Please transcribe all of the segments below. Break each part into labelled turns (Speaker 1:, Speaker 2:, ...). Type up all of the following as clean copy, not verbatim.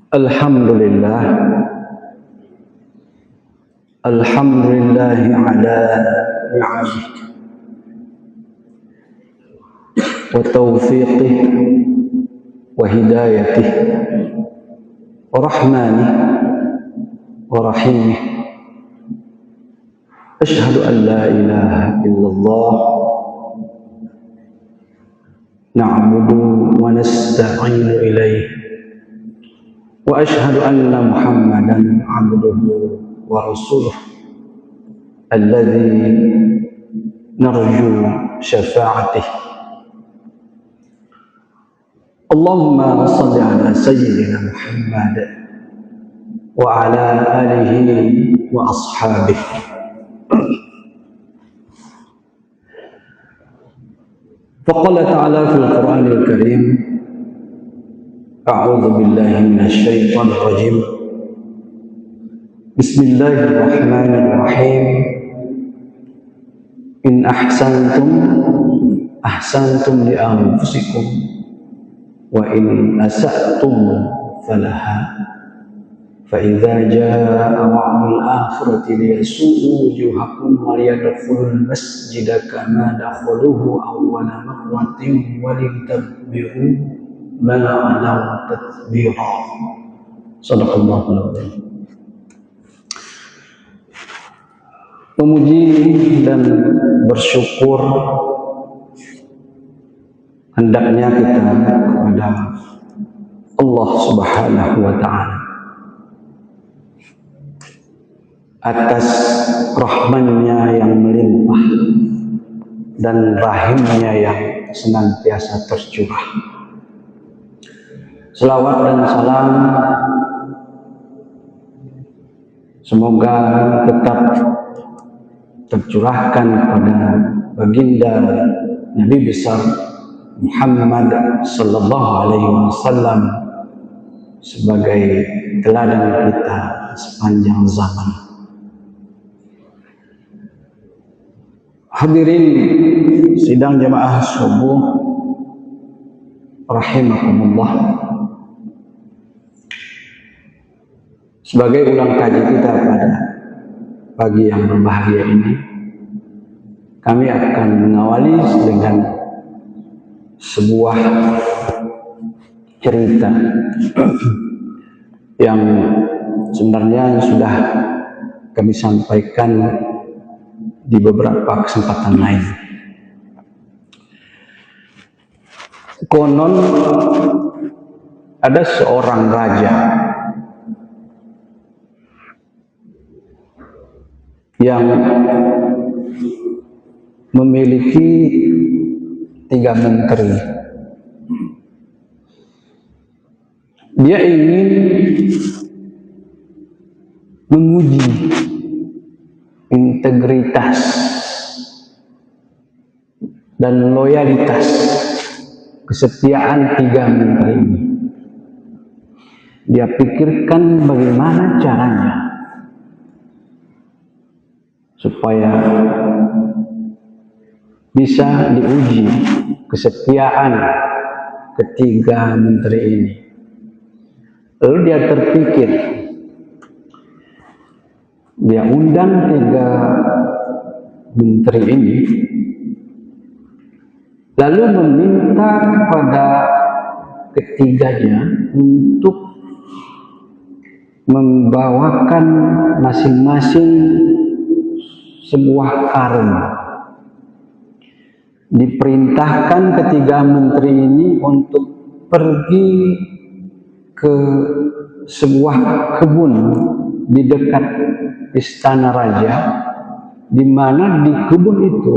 Speaker 1: Alhamdulillah, alhamdulillah ala ni'amih wa taufiqih wa hidayatih wa rahmanih wa rahimih. Ashhadu an la ilaha illallah na'budu wa nasta'inu ilayh wa ashhadu anna Muhammadan abduhu wa rasuluh alladhi narju syafa'atih. Allahumma salli ala sayyidina Muhammad wa ala alihi wa ashabihi. Faqala ta'ala fil Qur'anil Karim, a'udzu billahi minasy syaithanir rajim. Bismillahirrahmanirrahim. In ahsantum ahsantum li anfusikum wa in asa'tum falaha. Fa idza jaa wa'dul akhirati liyasu'u wujuhakum wa liyadkhulul masjida kama dakhaluhu awwala marratin wa litabbiru ma'anaw tatbira. Shadaqallahul adzim. Memuji dan bersyukur hendaknya kita kepada Allah Subhanahu wa ta'ala atas rahman-Nya yang melimpah dan rahim-Nya yang senantiasa tercurah. Selawat dan salam semoga tetap tercurahkan kepada baginda Nabi besar Muhammad sallallahu alaihi wasallam sebagai teladan kita sepanjang zaman. Hadirin sidang jamaah subuh rahimakumullah. Sebagai ulang kaji kita pada pagi yang berbahagia ini, kami akan mengawali dengan sebuah cerita yang sebenarnya sudah kami sampaikan di beberapa kesempatan lain. Konon ada seorang raja yang memiliki 3 menteri. Dia ingin menguji integritas dan loyalitas kesetiaan 3 menteri ini. Dia pikirkan bagaimana caranya supaya bisa diuji kesetiaan ketiga menteri ini. Lalu dia terpikir, dia undang 3 menteri ini, lalu meminta kepada ketiganya untuk membawakan masing-masing sebuah karung. Diperintahkan ketiga menteri ini untuk pergi ke sebuah kebun di dekat istana raja, di mana di kebun itu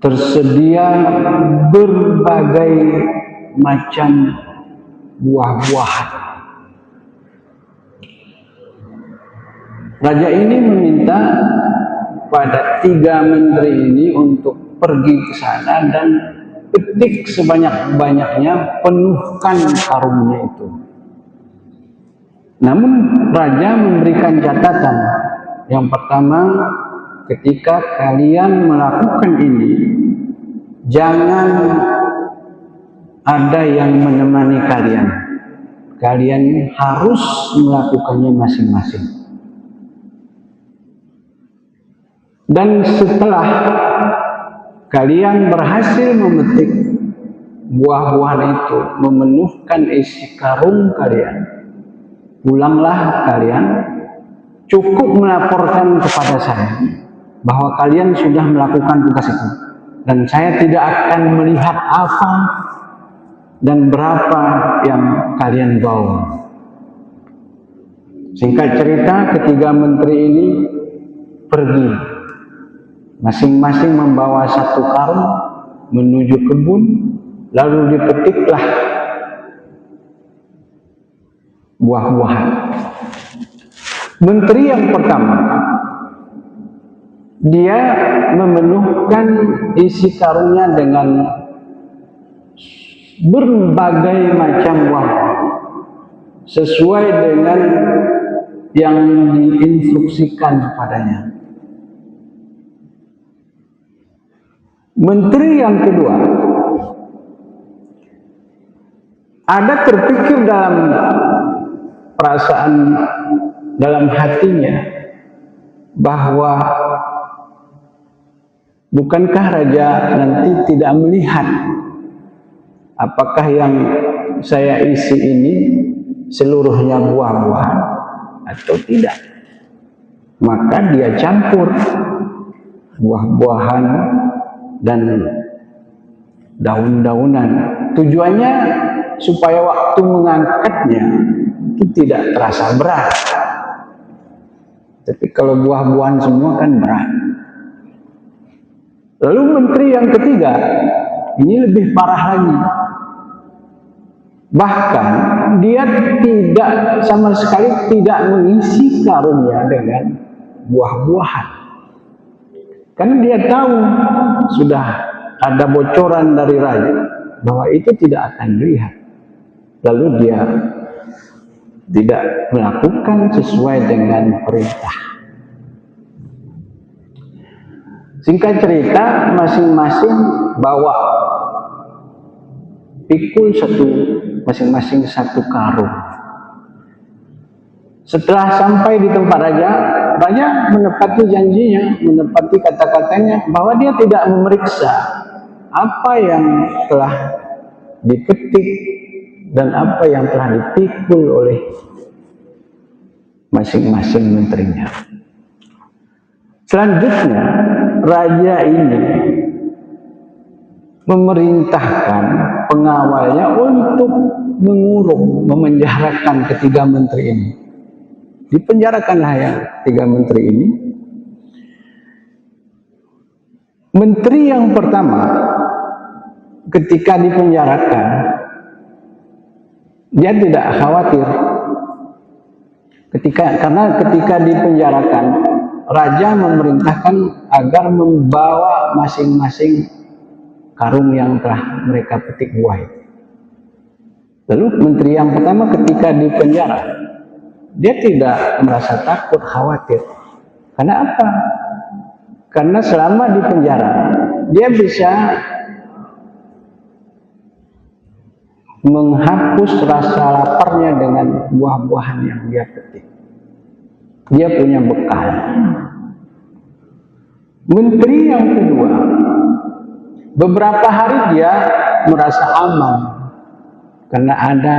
Speaker 1: tersedia berbagai macam buah-buahan. Raja ini meminta pada 3 menteri ini untuk pergi ke sana dan petik sebanyak-banyaknya, penuhkan karungnya itu. Namun raja memberikan catatan. Yang pertama, ketika kalian melakukan ini, jangan ada yang menemani kalian. Kalian harus melakukannya masing-masing. Dan setelah kalian berhasil memetik buah-buahan itu, memenuhkan isi karung kalian, pulanglah kalian, cukup melaporkan kepada saya bahwa kalian sudah melakukan tugas itu, dan saya tidak akan melihat apa dan berapa yang kalian bawa. Singkat cerita, ketiga menteri ini pergi, masing-masing membawa satu karung menuju kebun, lalu dipetiklah buah-buahan. Menteri yang pertama, dia memenuhkan isi karungnya dengan berbagai macam buah sesuai dengan yang diinstruksikan kepadanya. Menteri yang kedua ada terpikir dalam perasaan, dalam hatinya, bahwa bukankah raja nanti tidak melihat apakah yang saya isi ini seluruhnya buah-buahan atau tidak? Maka dia campur buah-buahan dan daun-daunan. Tujuannya supaya waktu mengangkatnya itu tidak terasa berat. Tapi kalau buah-buahan semua kan berat. Lalu menteri yang ketiga ini lebih parah lagi. Bahkan dia tidak sama sekali tidak mengisi karungnya dengan buah-buahan. Karena dia tahu sudah ada bocoran dari raja bahwa itu tidak akan dilihat. Lalu dia tidak melakukan sesuai dengan perintah. Singkat cerita, masing-masing bawa pikul masing-masing satu karung. Setelah sampai di tempat raja, raja menepati janjinya, menepati kata-katanya bahwa dia tidak memeriksa apa yang telah dipetik dan apa yang telah dipikul oleh masing-masing menterinya. Selanjutnya, raja ini memerintahkan pengawalnya untuk mengurung, memenjarakan ketiga menteri ini. Dipenjarakanlah yang tiga menteri ini. Menteri yang pertama ketika dipenjarakan, dia tidak khawatir. Karena ketika dipenjarakan, raja memerintahkan agar membawa masing-masing karung yang telah mereka petik buah itu. Lalu menteri yang pertama ketika dipenjara, dia tidak merasa takut, khawatir. Karena apa? Karena selama di penjara, dia bisa menghapus rasa laparnya dengan buah-buahan yang dia petik. Dia punya bekal. Menteri yang kedua, beberapa hari dia merasa aman karena ada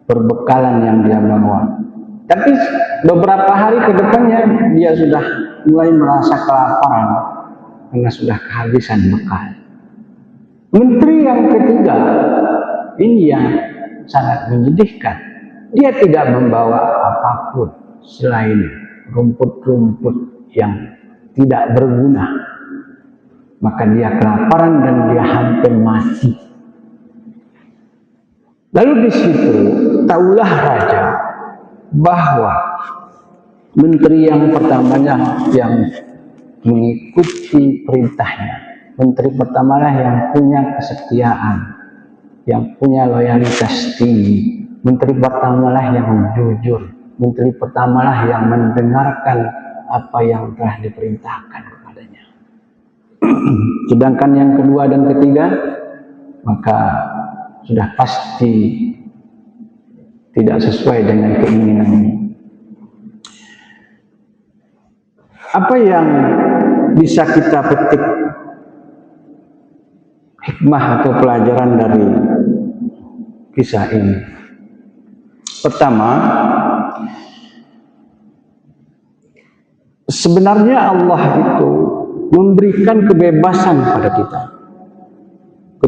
Speaker 1: perbekalan yang dia bawa. Tapi beberapa hari ke depannya dia sudah mulai merasa kelaparan karena sudah kehabisan bekal. Menteri yang ketiga ini yang sangat menyedihkan. Dia tidak membawa apapun selain rumput-rumput yang tidak berguna. Maka dia kelaparan dan dia hampir mati. Lalu di situ taulah raja bahwa menteri yang pertamanya yang mengikuti perintahnya, menteri pertamalah yang punya kesetiaan, yang punya loyalitas tinggi, menteri pertamalah yang jujur, menteri pertamalah yang mendengarkan apa yang telah diperintahkan kepadanya. Sedangkan yang kedua dan ketiga maka sudah pasti tidak sesuai dengan keinginannya. Apa yang bisa kita petik hikmah atau pelajaran dari kisah ini? Pertama, sebenarnya Allah itu memberikan kebebasan pada kita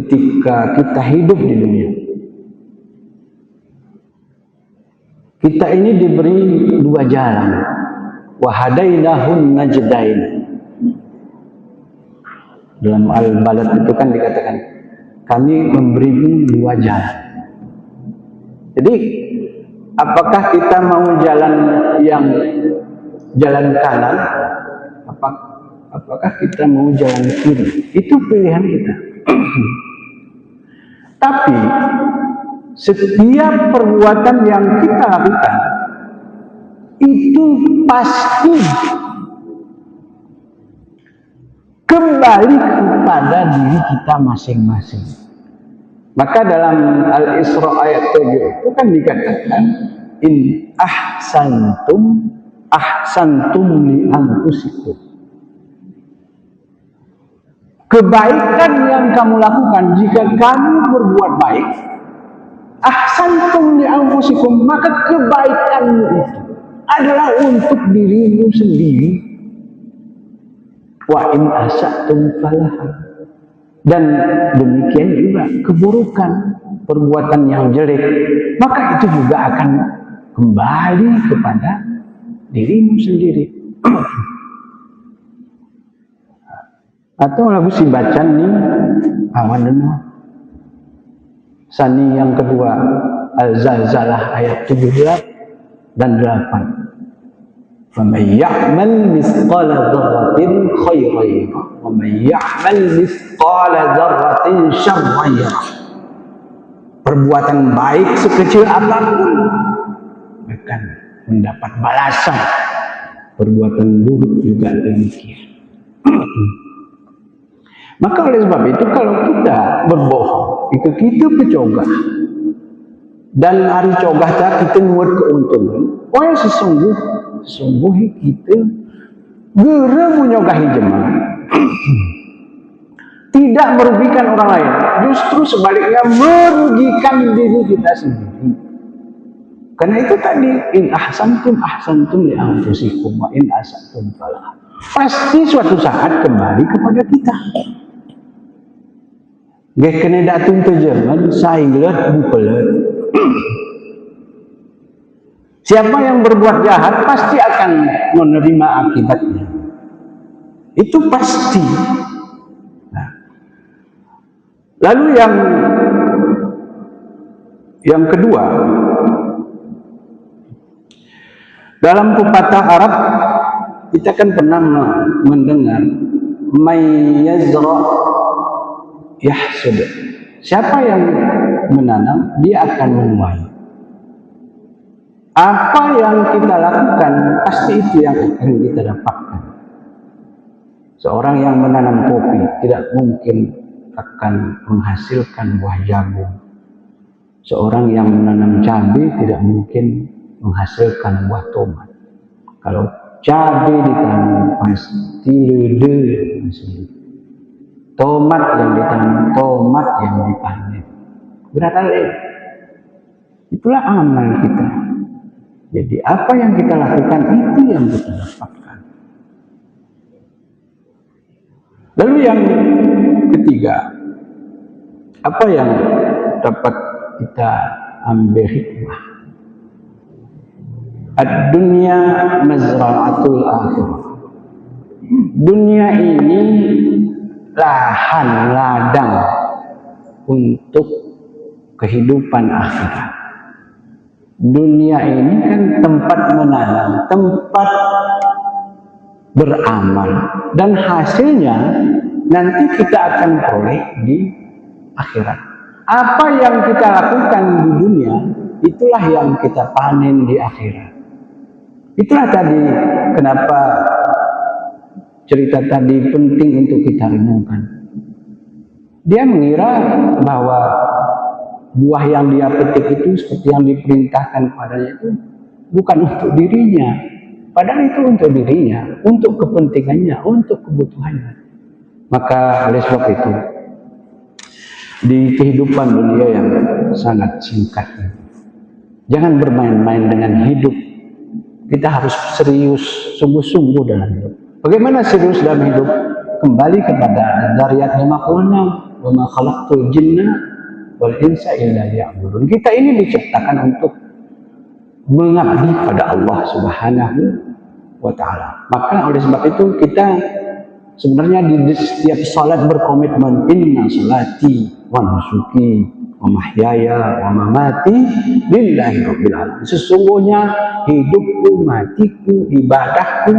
Speaker 1: ketika kita hidup di dunia. Kita ini diberi dua jalan. Wa hadainahun najdain. Dalam Al-Balad itu kan dikatakan, kami memberimu dua jalan. Jadi, apakah kita mau jalan yang jalan kanan? Apakah kita mau jalan kiri? Itu pilihan kita. Tapi setiap perbuatan yang kita lakukan itu pasti kembali kepada diri kita masing-masing. Maka dalam Al-Isra ayat 7 itu kan dikatakan, in ahsantum li anfusikum. Kebaikan yang kamu lakukan, jika kamu berbuat baik, ahsantum li anfusikum, maka kebaikanmu itu adalah untuk dirimu sendiri. Wa in asatum falaha. Dan demikian juga keburukan, perbuatan yang jelek, maka itu juga akan kembali kepada dirimu sendiri. Atau lagu si bacan nih awan dengar. Sani yang kedua Al-Zalzalah ayat 7 dan 8. فَمَنْ يَعْمَلْ مِثْقَالَ ذَرَّةٍ خَيْرًا يَرَهُ وَمَنْ يَعْمَلْ مِثْقَالَ ذَرَّةٍ شَرًّا يَرَهُ. Perbuatan baik sekecil apapun akan mendapat balasan. Perbuatan buruk juga demikian. Maka oleh sebab itu, kalau kita berbohong, itu kita pecogah, dan hari cogah kita buat keuntungan, oh ya sesungguhnya kita gera menyogahi jemaah, tidak merugikan orang lain, justru sebaliknya merugikan diri kita sendiri. Karena itu tadi, in ahsantum li anfusikum wa in asatum falah. Pasti suatu saat kembali kepada kita. Gak kena datang ke Jerman, sainglet bupelet. Siapa yang berbuat jahat pasti akan menerima akibatnya. Itu pasti. Nah. Lalu yang kedua, dalam pepatah Arab kita kan pernah mendengar may yazra yahsud. Siapa yang menanam, dia akan menuai. Apa yang kita lakukan, pasti itu yang akan kita dapatkan. Seorang yang menanam kopi tidak mungkin akan menghasilkan buah jagung. Seorang yang menanam cabai tidak mungkin menghasilkan buah tomat. Kalau cabai ditanam, pasti lede. Tomat yang ditanam, tomat yang dipanen. Berkali. Itulah amal kita. Jadi apa yang kita lakukan, itu yang kita dapatkan. Lalu yang ketiga, apa yang dapat kita ambil hikmah? Ad-dunya mazra'atul akhirah. Dunia ini lahan ladang untuk kehidupan akhirat. Dunia ini kan tempat menanam, tempat beramal, dan hasilnya nanti kita akan peroleh di akhirat. Apa yang kita lakukan di dunia, itulah yang kita panen di akhirat. Itulah tadi kenapa cerita tadi penting untuk kita renungkan. Dia mengira bahwa buah yang dia petik itu seperti yang diperintahkan padanya itu bukan untuk dirinya. Padahal itu untuk dirinya, untuk kepentingannya, untuk kebutuhannya. Maka oleh sebab itu, di kehidupan dunia yang sangat singkat, jangan bermain-main dengan hidup. Kita harus serius, sungguh-sungguh dalam hidup. Bagaimana serius dalam hidup? Kembali kepada Dzariyat 56, wa ma khalaqtul jinna wal insa illa liya'budun. Kita ini diciptakan untuk mengabdi pada Allah Subhanahu wa taala. Maka oleh sebab itu kita sebenarnya di setiap salat berkomitmen, inna salati wa nusuki wa mahyaya wa mamati lillahi rabbil alamin. Sesungguhnya hidupku, matiku, ibadahku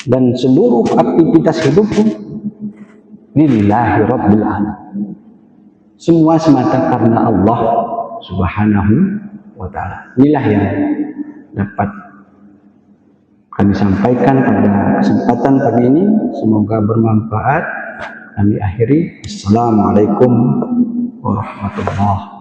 Speaker 1: dan seluruh aktivitas hidupku lillahi rabbil alamin. Semua semata karena Allah Subhanahu wa taala. Inilah yang dapat kami sampaikan pada kesempatan pagi ini. Semoga bermanfaat. Kami akhiri. Assalamualaikum warahmatullahi wabarakatuh.